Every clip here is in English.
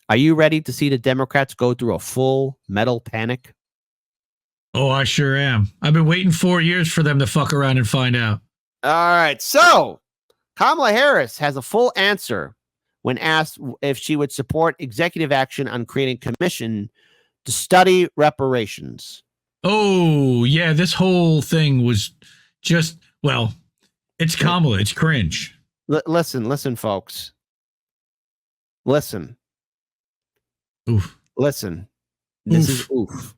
Are you ready to see the Democrats go through a full metal panic? Oh, I sure am. I've been waiting 4 years for them to fuck around and find out. All right. So Kamala Harris has a full answer when asked if she would support executive action on creating a commission to study reparations. Oh, yeah. This whole thing was just, well, it's Kamala. It's cringe. Listen, folks. Listen. Oof. Listen. This is oof.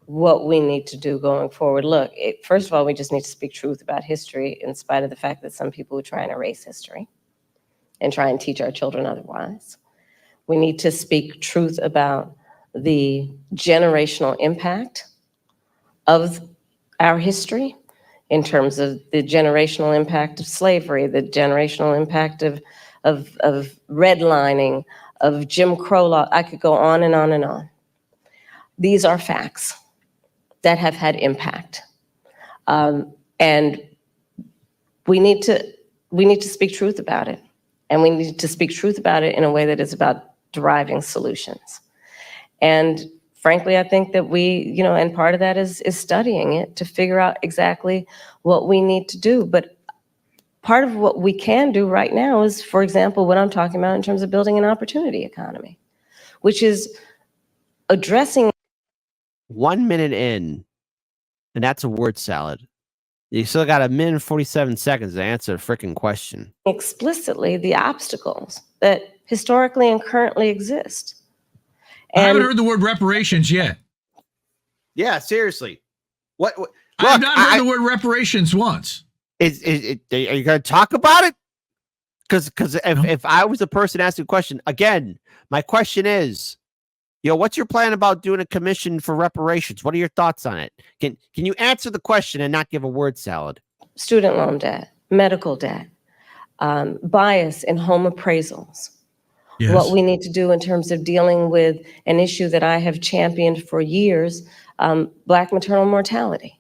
What we need to do going forward. Look, first of all, we just need to speak truth about history, in spite of the fact that some people would try and erase history and try and teach our children otherwise. We need to speak truth about the generational impact of our history in terms of the generational impact of slavery, the generational impact of redlining, of Jim Crow law. I could go on and on and on. These are facts that have had impact. And we need to speak truth about it. And we need to speak truth about it in a way that is about deriving solutions. And frankly, I think that we, and part of that is studying it to figure out exactly what we need to do. But part of what we can do right now is, for example, what I'm talking about in terms of building an opportunity economy, which is addressing 1 minute in, and that's a word salad. You still got 1 minute and 47 seconds to answer a freaking question. Explicitly the obstacles that historically and currently exist. I haven't heard the word reparations yet. Yeah, seriously. What look, I have not heard the word reparations once. Are you going to talk about it? Because if I was the person asking the question, again, my question is, what's your plan about doing a commission for reparations? What are your thoughts on it? Can you answer the question and not give a word salad? Student loan debt, medical debt, bias in home appraisals. Yes. What we need to do in terms of dealing with an issue that I have championed for years, Black maternal mortality,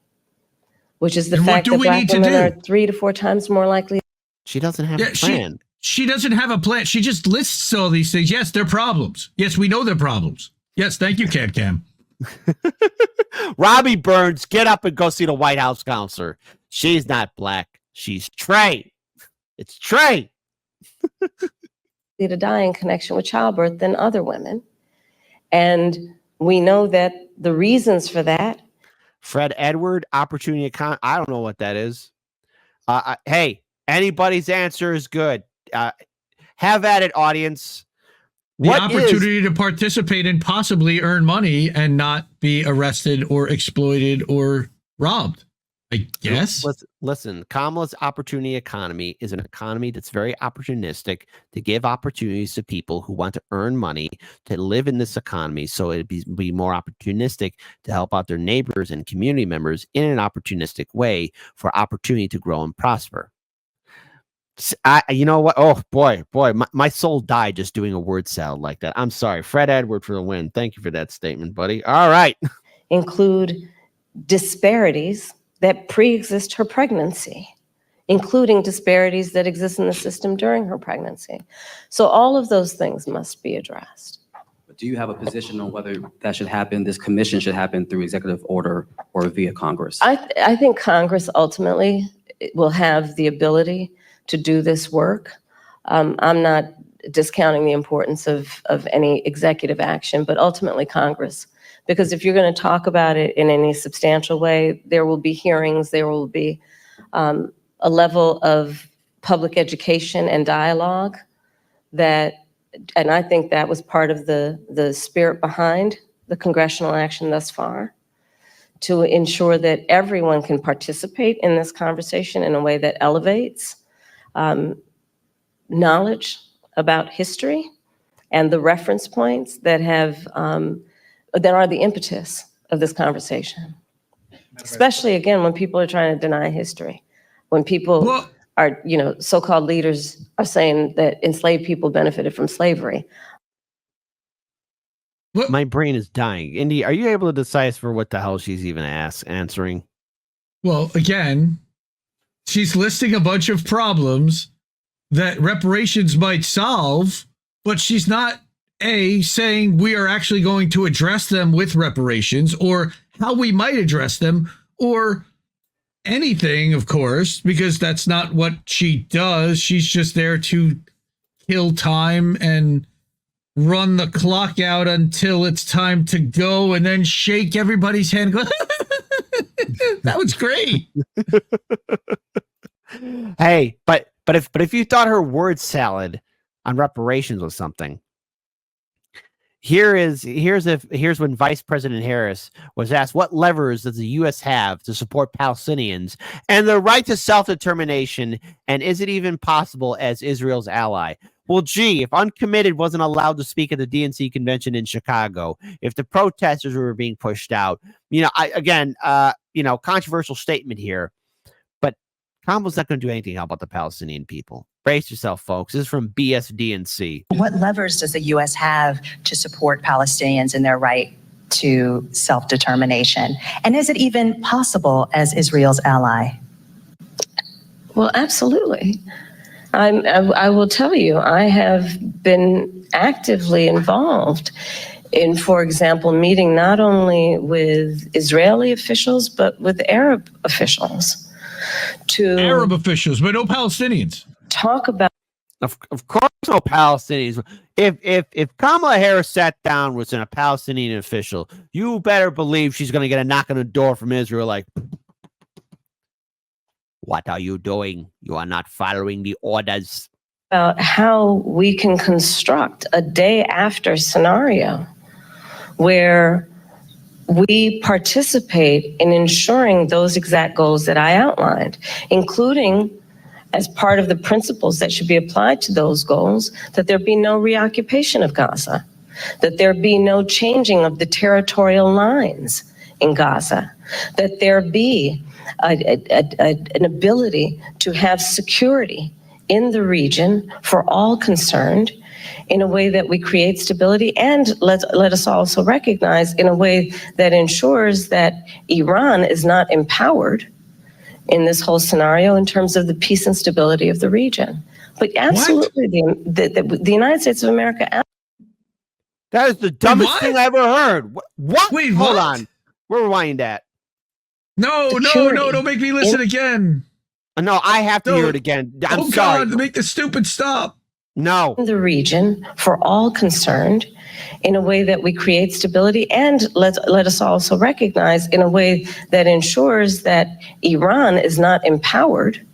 which is the fact that Black women are 3 to 4 times more likely. She doesn't have a plan. She doesn't have a plan. She just lists all these things. Yes, they're problems. Yes, we know they're problems. Yes, thank you, Cat Cam. Robbie Burns, get up and go see the White House counselor. She's not Black. She's Trey. It's Trey. To die in connection with childbirth than other women. And we know that the reasons for that. Fred Edward, opportunity account. I don't know what that is. Hey, anybody's answer is good. Have at it, audience. The opportunity to participate and possibly earn money and not be arrested or exploited or robbed, I guess. Listen, Kamala's opportunity economy is an economy that's very opportunistic to give opportunities to people who want to earn money to live in this economy. So it'd be more opportunistic to help out their neighbors and community members in an opportunistic way for opportunity to grow and prosper. You know what? Oh, boy, my soul died just doing a word salad like that. I'm sorry. Fred Edward for the win. Thank you for that statement, buddy. All right. Include disparities that pre-exist her pregnancy, including disparities that exist in the system during her pregnancy. So all of those things must be addressed. But do you have a position on whether that should happen, this commission should happen through executive order or via Congress? I think Congress ultimately will have the ability to do this work. I'm not discounting the importance of any executive action, but ultimately Congress. Because if you're going to talk about it in any substantial way, there will be hearings, there will be a level of public education and dialogue and I think that was part of the spirit behind the congressional action thus far, to ensure that everyone can participate in this conversation in a way that elevates knowledge about history and the reference points that are the impetus of this conversation. Especially, again, when people are trying to deny history. When people are, so-called leaders are saying that enslaved people benefited from slavery. My brain is dying. Indy, are you able to decipher what the hell she's even answering? Well, again, she's listing a bunch of problems that reparations might solve, but she's not A, saying we are actually going to address them with reparations, or how we might address them, or anything, of course, because that's not what she does. She's just there to kill time and run the clock out until it's time to go, and then shake everybody's hand. Go, that was great. Hey, but if you thought her word salad on reparations was something, here's when Vice President Harris was asked what levers does the U.S. have to support Palestinians and the right to self-determination, and is it even possible as Israel's ally? Well, gee, if uncommitted wasn't allowed to speak at the DNC convention in Chicago, if the protesters were being pushed out, controversial statement here, but Kamala's not going to do anything about the Palestinian people. Brace yourself, folks. This is from BSDNC. What levers does the U.S. have to support Palestinians in their right to self-determination? And is it even possible as Israel's ally? Well, absolutely. I will tell you, I have been actively involved in, for example, meeting not only with Israeli officials, but with Arab officials Arab officials, but no Palestinians. Talk about. Of course, no Palestinians. If Kamala Harris sat down with a Palestinian official, you better believe she's going to get a knock on the door from Israel like, what are you doing? You are not following the orders. About how we can construct a day after scenario where we participate in ensuring those exact goals that I outlined, including as part of the principles that should be applied to those goals, that there be no reoccupation of Gaza, that there be no changing of the territorial lines in Gaza, that there be an ability to have security in the region for all concerned in a way that we create stability, and let us also recognize in a way that ensures that Iran is not empowered in this whole scenario in terms of the peace and stability of the region. But absolutely, the United States of America. That is the dumbest thing I ever heard. What? Wait, hold what? on. We'll rewind that. No, don't make me listen again. No, I have to hear it again. I'm sorry. God, make the stupid stop. No. In the region for all concerned in a way that we create stability, and let us also recognize in a way that ensures that Iran is not empowered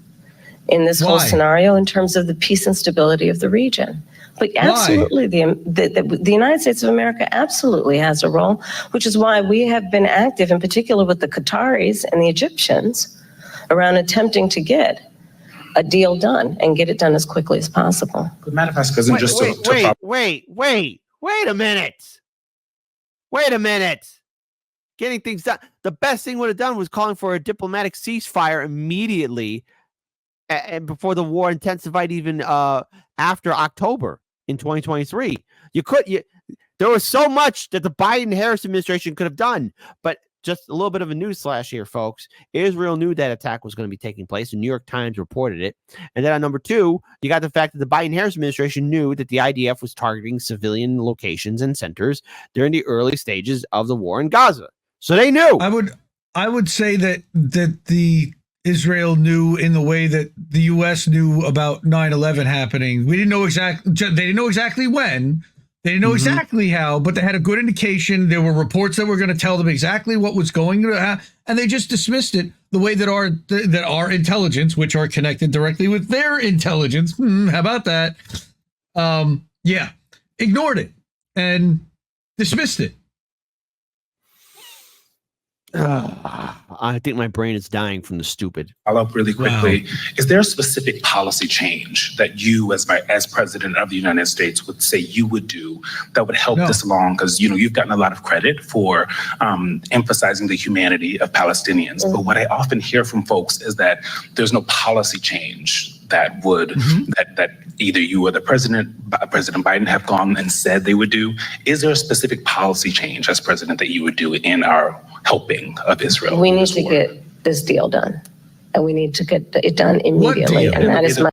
in this whole scenario in terms of the peace and stability of the region. But absolutely, the United States of America absolutely has a role, which is why we have been active, in particular with the Qataris and the Egyptians, around attempting to get a deal done and get it done as quickly as possible. The manifest isn't just wait a minute. Wait a minute. Getting things done. The best thing would have done was calling for a diplomatic ceasefire immediately and before the war intensified even after October in 2023. There was so much that the Biden-Harris administration could have done, but just a little bit of a news flash here, folks. Israel knew that attack was going to be taking place. The New York Times reported it. And then on number two, you got the fact that the Biden-Harris administration knew that the IDF was targeting civilian locations and centers during the early stages of the war in Gaza. So they knew. I would say that the Israel knew in the way that the U.S. knew about 9/11 happening. They didn't know exactly when. They didn't know exactly how, but they had a good indication. There were reports that were going to tell them exactly what was going to happen, and they just dismissed it the way that our intelligence, which are connected directly with their intelligence, how about that? Ignored it and dismissed it. I think my brain is dying from the stupid. Follow up really quickly. Wow. Is there a specific policy change that you, as president of the United States, would say you would do that would help this along? Because you've gotten a lot of credit for emphasizing the humanity of Palestinians. But what I often hear from folks is that there's no policy change that would that either you or President Biden have gone and said they would do. Is there a specific policy change as president that you would do in our helping of Israel? We need to get this deal done, and we need to get it done immediately. And that is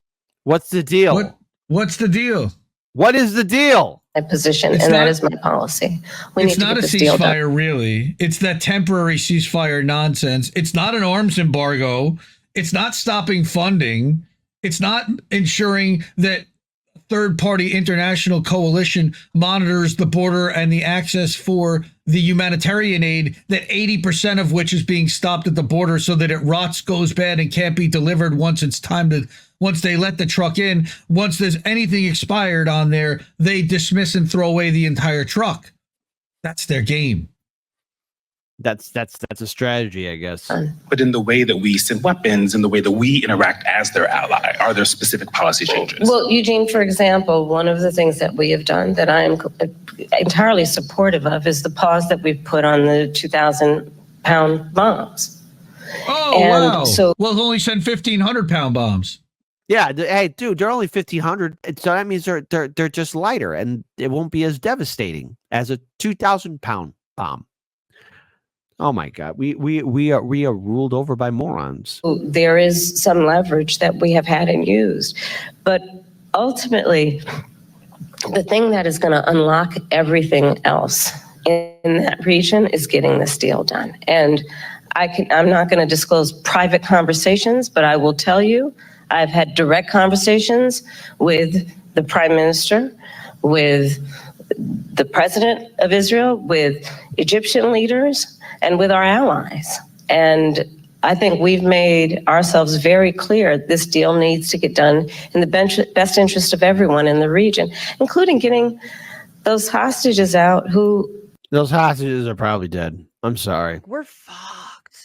What's the deal? What's the deal? What is the deal? position, It's and that not- is my policy. We need It's to not get a this deal done. ceasefire, really. It's that temporary ceasefire nonsense. It's not an arms embargo. It's not stopping funding. It's not ensuring that third-party international coalition monitors the border and the access for the humanitarian aid, that 80% of which is being stopped at the border so that it rots, goes bad, and can't be delivered once they let the truck in. Once there's anything expired on there, they dismiss and throw away the entire truck. That's their game. That's a strategy, I guess. But in the way that we send weapons, in the way that we interact as their ally, are there specific policy changes? Well, Eugene, for example, one of the things that we have done that I am entirely supportive of is the pause that we've put on the 2,000-pound bombs. Oh, And wow. so- We'll only send 1,500-pound bombs. Yeah, hey, dude, they're only 1,500, so that means they're just lighter, and it won't be as devastating as a 2,000-pound bomb. Oh my God, we are ruled over by morons. There is some leverage that we have had and used, but ultimately, the thing that is going to unlock everything else in that region is getting this deal done. And I'm not going to disclose private conversations, but I will tell you, I've had direct conversations with the Prime Minister, with the President of Israel, with Egyptian leaders, and with our allies. And I think we've made ourselves very clear this deal needs to get done in the best interest of everyone in the region, including getting those hostages out who... Those hostages are probably dead. I'm sorry. We're fucked.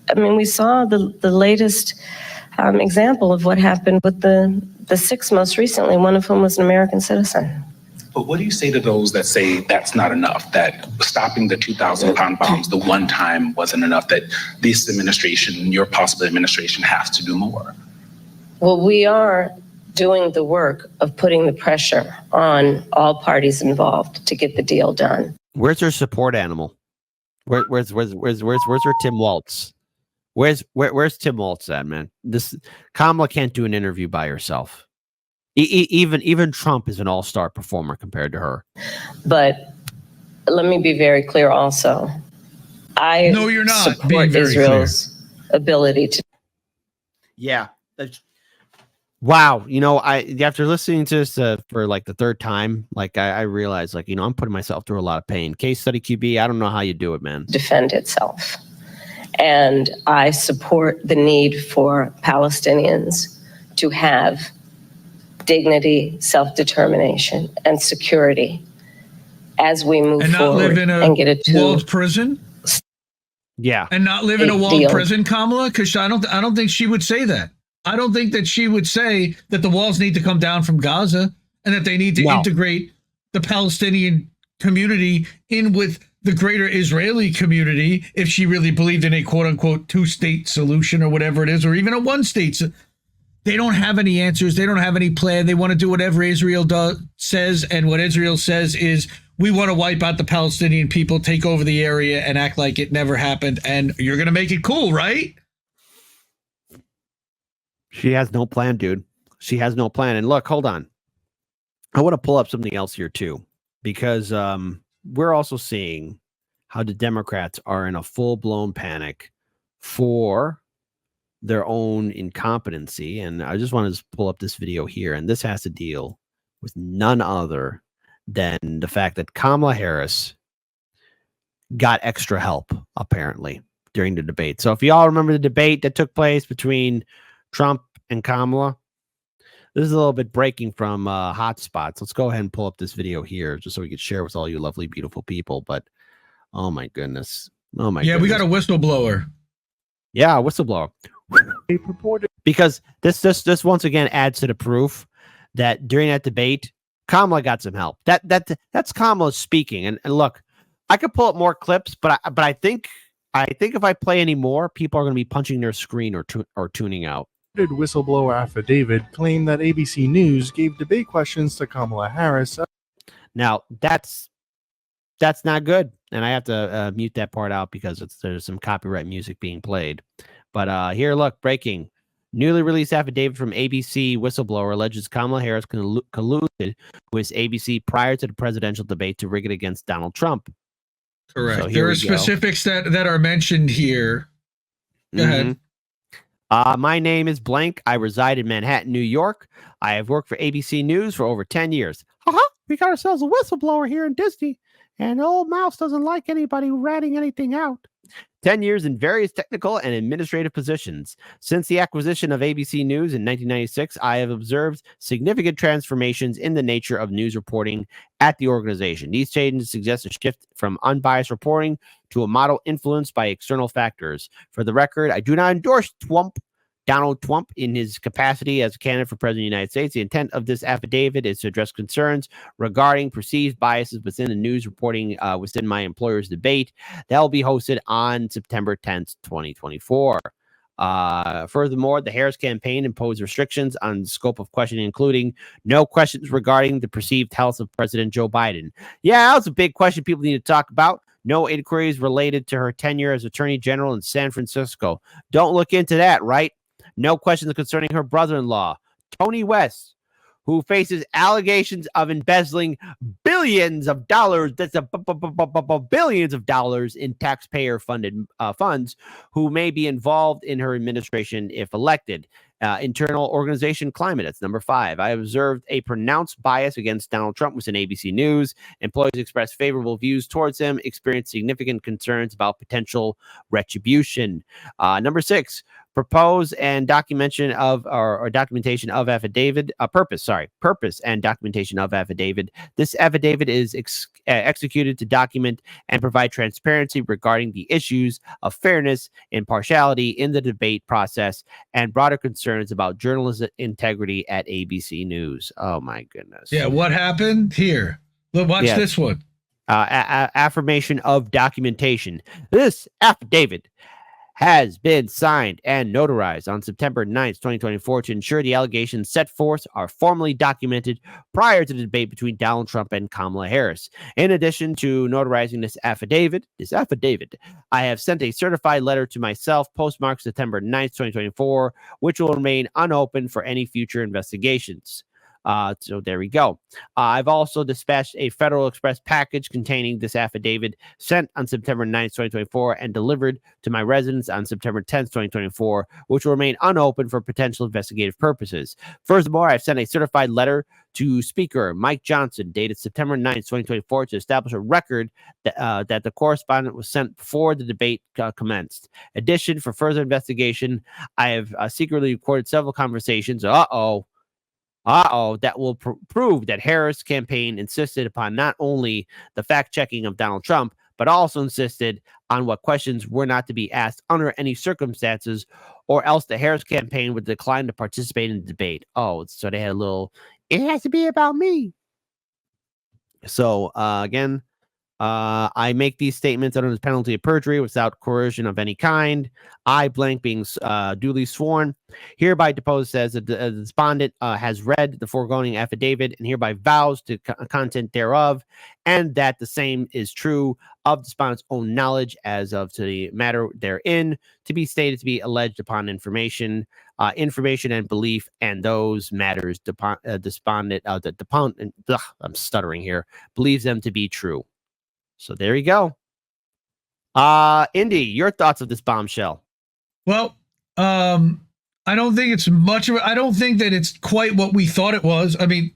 I mean, we saw the latest example of what happened with the six most recently, one of whom was an American citizen. But what do you say to those that say that's not enough, that stopping the 2,000-pound bombs the one time wasn't enough, that this administration, your possible administration, has to do more? Well, we are doing the work of putting the pressure on all parties involved to get the deal done. Where's their support animal? Where's their Tim Waltz? Where's Tim Waltz at, man? This Kamala can't do an interview by herself. Even Trump is an all-star performer compared to her. But let me be very clear also. No, you're not being support very Israel's ability to... Yeah. Wow. You know, after listening to this for like the third time, like I realized, like, you know, I'm putting myself through a lot of pain. Case study QB, I don't know how you do it, man. defend itself. And I support the need for Palestinians to have dignity, self-determination, and security as we move And not forward live in a and get it to... walled prison? Yeah. And not live in a Big walled deal. prison, Kamala? Because I don't think she would say that. I don't think that she would say that the walls need to come down from Gaza and that they need to No. integrate the Palestinian community in with the greater Israeli community if she really believed in a quote-unquote two-state solution or whatever it is, or even a one-state. They don't have any answers. They don't have any plan. They want to do whatever Israel says, and what Israel says is, we want to wipe out the Palestinian people, take over the area, and act like it never happened, and you're going to make it cool, right? She has no plan, dude. She has no plan. And look, hold on. I want to pull up something else here too, because we're also seeing how the Democrats are in a full-blown panic for their own incompetency. And I just want to pull up this video here. And this has to deal with none other than the fact that Kamala Harris got extra help, apparently, during the debate. So if y'all remember the debate that took place between Trump and Kamala, this is a little bit breaking from hotspots. Let's go ahead and pull up this video here just so we can share with all you lovely, beautiful people. But oh my goodness. Oh my Yeah, goodness. we got a whistleblower. Yeah, whistleblower. Because this once again adds to the proof that during that debate, Kamala got some help. That's Kamala speaking. And look, I could pull up more clips, but I think if I play any more, people are going to be punching their screen or tuning out. Whistleblower affidavit claimed that ABC News gave debate questions to Kamala Harris. Now that's not good, and I have to mute that part out because there's some copyright music being played. But here, look, breaking. Newly released affidavit from ABC whistleblower alleges Kamala Harris colluded with ABC prior to the presidential debate to rig it against Donald Trump. Correct. So here There are we go. specifics that are mentioned here. Go ahead. My name is blank. I reside in Manhattan, New York. I have worked for ABC News for over 10 years. We got ourselves a whistleblower here in Disney, and old Mouse doesn't like anybody ratting anything out. 10 years in various technical and administrative positions. Since the acquisition of ABC News in 1996, I have observed significant transformations in the nature of news reporting at the organization. These changes suggest a shift from unbiased reporting to a model influenced by external factors. For the record, I do not endorse Donald Trump in his capacity as a candidate for president of the United States. The intent of this affidavit is to address concerns regarding perceived biases within the news reporting within my employer's debate. That will be hosted on September 10th, 2024. Furthermore, the Harris campaign imposed restrictions on the scope of questioning, including no questions regarding the perceived health of President Joe Biden. Yeah, that was a big question people need to talk about. No inquiries related to her tenure as Attorney General in San Francisco. Don't look into that, right? No questions concerning her brother-in-law, Tony West, who faces allegations of embezzling billions of dollars. That's billions of dollars in taxpayer-funded funds, who may be involved in her administration if elected. Internal organization climate. That's number 5. I observed a pronounced bias against Donald Trump within ABC News. Employees expressed favorable views towards him, experienced significant concerns about potential retribution. Number 6. Purpose and documentation of affidavit. Purpose and documentation of affidavit. This affidavit is executed to document and provide transparency regarding the issues of fairness, impartiality in the debate process, and broader concerns about journalism integrity at ABC News. Oh my goodness. Yeah, what happened here? Look, watch this one. Affirmation of documentation. This affidavit has been signed and notarized on September 9th, 2024 to ensure the allegations set forth are formally documented prior to the debate between Donald Trump and Kamala Harris. In addition to notarizing this affidavit, I have sent a certified letter to myself postmarked September 9th, 2024, which will remain unopened for any future investigations. So there we go. I've also dispatched a Federal Express package containing this affidavit sent on September 9th, 2024, and delivered to my residence on September 10th, 2024, which will remain unopened for potential investigative purposes. Furthermore, I've sent a certified letter to Speaker Mike Johnson, dated September 9th, 2024, to establish a record that the correspondent was sent before the debate commenced. Addition, for further investigation, I have secretly recorded several conversations. That will prove that Harris' campaign insisted upon not only the fact-checking of Donald Trump, but also insisted on what questions were not to be asked under any circumstances, or else the Harris campaign would decline to participate in the debate. Oh, so they had a little, it has to be about me. So, again, I make these statements under the penalty of perjury without coercion of any kind. I, blank, being duly sworn, hereby depose says that the respondent has read the foregoing affidavit and hereby vows to content thereof, and that the same is true of the respondent's own knowledge as of to the matter therein to be stated to be alleged upon information and belief, and those matters I'm stuttering here, believes them to be true. So there you go. Indy, your thoughts of this bombshell? Well, I don't think it's much of it. I don't think that it's quite what we thought it was. I mean,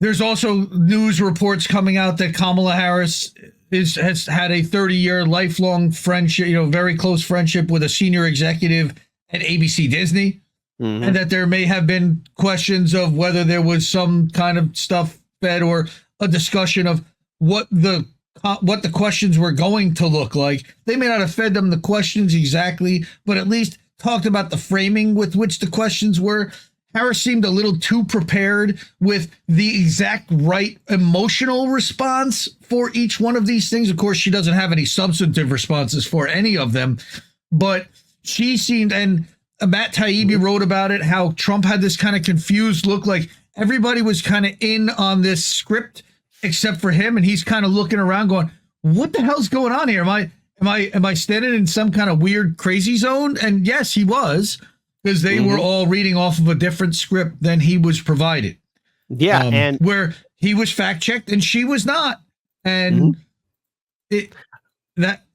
there's also news reports coming out that Kamala Harris has had a 30-year lifelong friendship, very close friendship with a senior executive at ABC Disney. Mm-hmm. And that there may have been questions of whether there was some kind of stuff fed or a discussion of what the questions were going to look like. They may not have fed them the questions exactly, but at least talked about the framing with which the questions were. Harris seemed a little too prepared with the exact right emotional response for each one of these things. Of course, she doesn't have any substantive responses for any of them, but she seemed, and Matt Taibbi wrote about it, how Trump had this kind of confused look, like everybody was kind of in on this script except for him, and he's kind of looking around going, what the hell's going on here? Am I standing in some kind of weird crazy zone? And yes, he was. because they were all reading off of a different script than he was provided. Yeah, and where he was fact checked and she was not, and it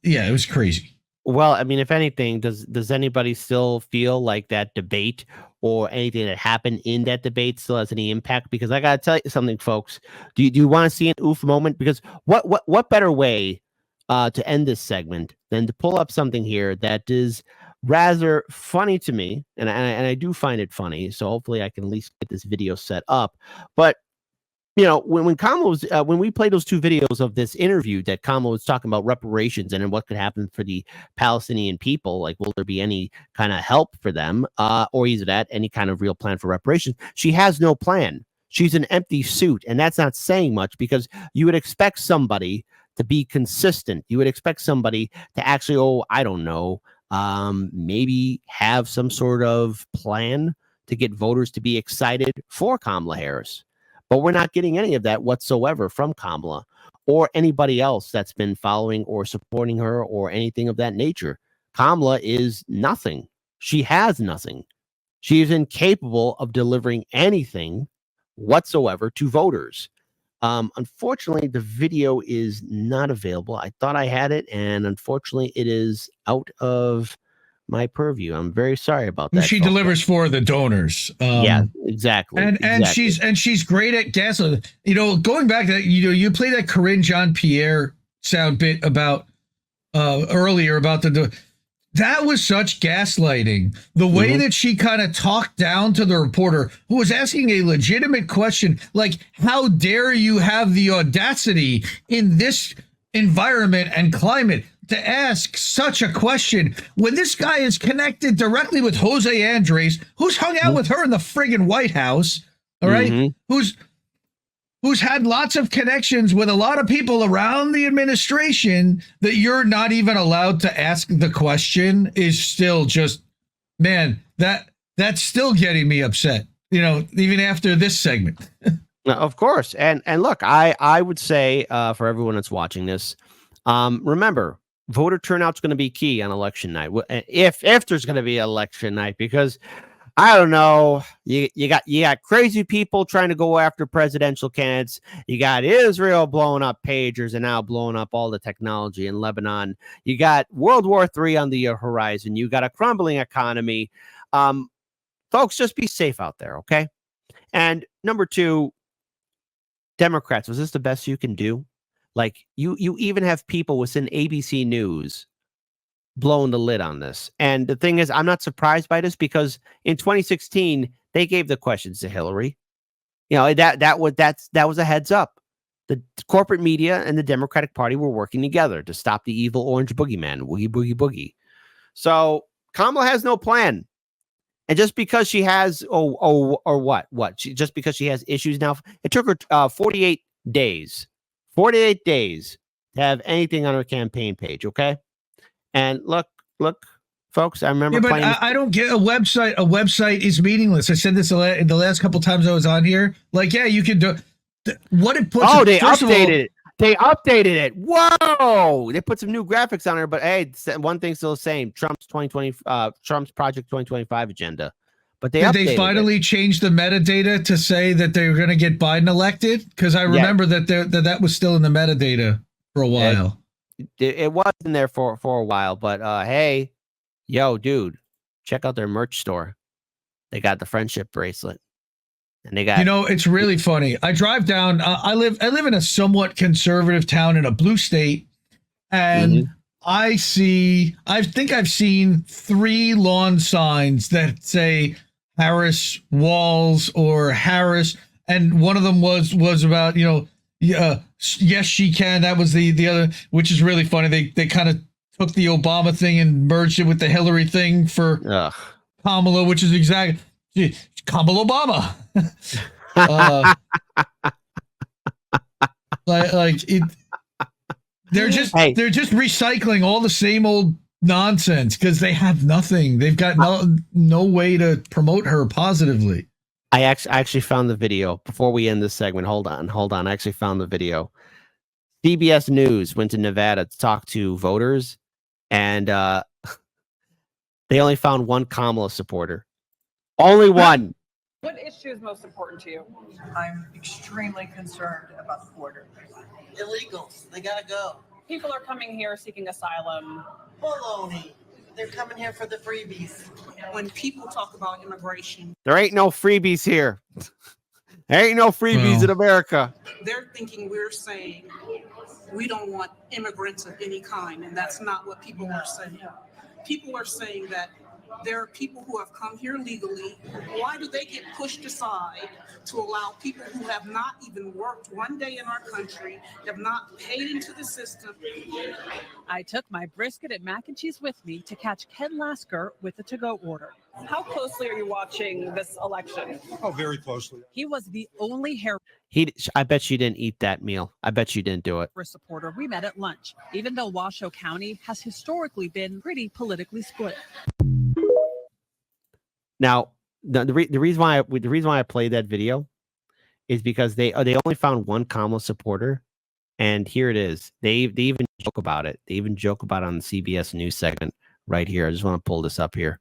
was crazy. well, I mean, if anything, does anybody still feel like that debate or anything that happened in that debate still has any impact? Because I gotta tell you something, folks. Do you want to see an oof moment? Because what better way to end this segment than to pull up something here that is rather funny to me, and I do find it funny. So hopefully I can at least get this video set up. But you know, when Kamala was when we played those two videos of this interview that Kamala was talking about reparations and what could happen for the Palestinian people, like will there be any kind of help for them, or is that any kind of real plan for reparations? She has no plan. She's an empty suit, and that's not saying much because you would expect somebody to be consistent. You would expect somebody to actually, oh, I don't know, maybe have some sort of plan to get voters to be excited for Kamala Harris. But we're not getting any of that whatsoever from Kamala or anybody else that's been following or supporting her or anything of that nature. Kamala is nothing. She has nothing. She is incapable of delivering anything whatsoever to voters. Unfortunately, the video is not available. I thought I had it, and unfortunately, it is out of my purview. I'm very sorry about that. She delivers for the donors. Yeah, exactly. And she's great at gaslighting. You know, going back to that, you play that Corinne Jean-Pierre sound bit about earlier about that was such gaslighting. The way that she kind of talked down to the reporter who was asking a legitimate question, like, how dare you have the audacity in this environment and climate to ask such a question when this guy is connected directly with Jose Andres, who's hung out with her in the friggin' White House, all right? Who's had lots of connections with a lot of people around the administration, that you're not even allowed to ask the question is still just, man, that's still getting me upset, you know, even after this segment. Of course. And look, I would say for everyone that's watching this, remember, voter turnout's going to be key on election night. If there's going to be election night, because I don't know, you got crazy people trying to go after presidential candidates. You got Israel blowing up pagers and now blowing up all the technology in Lebanon. You got World War III on the horizon. You got a crumbling economy. Folks, just be safe out there, okay? And number two, Democrats, was this the best you can do? Like, you even have people within ABC News blowing the lid on this. And the thing is, I'm not surprised by this because in 2016, they gave the questions to Hillary. You know, that was a heads up. The corporate media and the Democratic Party were working together to stop the evil orange boogeyman, woogie boogie boogie. So Kamala has no plan. And just because she has, just because she has issues now, it took her 48 days to have anything on her campaign page, okay? And look, folks, I remember playing. I don't get a website. A website is meaningless. I said this the last couple times I was on here. Like, yeah, you can do what it puts. Oh, they updated it. They updated it. Whoa! They put some new graphics on there, but hey, one thing's still the same: Trump's Trump's Project 2025 agenda. But did they finally change the metadata to say that they were going to get Biden elected? Because I remember that was still in the metadata for a while. It was in there for a while, but hey, yo, dude, check out their merch store. They got the friendship bracelet. And they got, you know, it's really funny. I drive down. I live in a somewhat conservative town in a blue state, and I think I've seen 3 lawn signs that say Harris Walls or Harris, and one of them was about, you know, yes she can. That was the other, which is really funny. They kind of took the Obama thing and merged it with the Hillary thing for Kamala, which is exactly Kamala Obama. They're just recycling all the same old nonsense because they have nothing. They've got no way to promote her positively. I actually found the video before we end this segment. Hold on. I actually found the video. CBS News went to Nevada to talk to voters, and they only found one Kamala supporter. Only one. What issue is most important to you? I'm extremely concerned about the border. Illegals, they gotta go. People are coming here seeking asylum. Baloney. They're coming here for the freebies. When people talk about immigration, There ain't no freebies here. There ain't no freebies in America. they're thinking we're saying we don't want immigrants of any kind, and that's not what people are saying. People are saying that there are people who have come here legally. Why do they get pushed aside to allow people who have not even worked one day in our country, have not paid into the system? I took my brisket and mac and cheese with me to catch Ken Lasker with the to-go order. How closely are you watching this election? Oh, very closely. He was the only Harris I bet she didn't eat that meal. I bet she didn't do it. supporter we met at lunch, even though Washoe County has historically been pretty politically split. Now, the reason why I played that video is because they only found one Kamala supporter, and here it is. They even joke about it. They even joke about it on the CBS News segment right here. I just want to pull this up here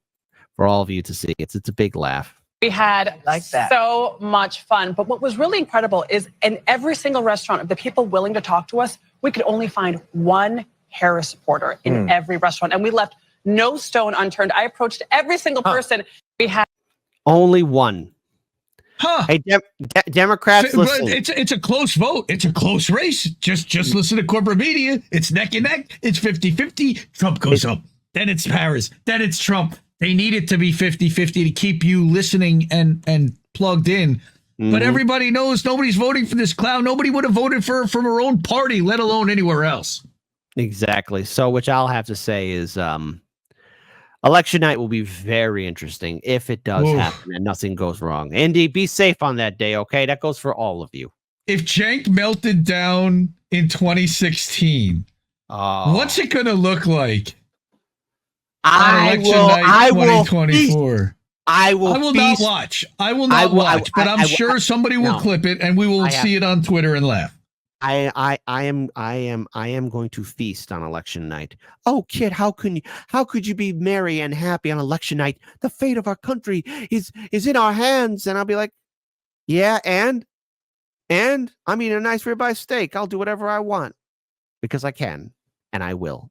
for all of you to see. It's a big laugh. We had Like that. so much fun. But what was really incredible is in every single restaurant of the people willing to talk to us, we could only find one Harris supporter in every restaurant. And we left no stone unturned. I approached every single person. We had Only one. Huh. Hey, Democrats, But listen. it's a close vote. It's a close race. Just listen to corporate media. It's neck and neck. It's 50-50. Trump goes up. Then it's Harris. Then it's Trump. They need it to be 50-50 to keep you listening and plugged in. But everybody knows nobody's voting for this clown. Nobody would have voted for from her own party, let alone anywhere else. Exactly. So, which I'll have to say is, election night will be very interesting if it does happen and nothing goes wrong. Indy, be safe on that day, okay? That goes for all of you. If Cenk melted down in 2016, what's it going to look like on election night 2024? I will not watch. I will not watch, but I'm sure somebody will clip it and we will see it on Twitter and laugh. I am going to feast on election night. Oh, kid, how could you be merry and happy on election night? The fate of our country is in our hands. And I'll be like, yeah, and I mean a nice ribeye steak. I'll do whatever I want because I can and I will.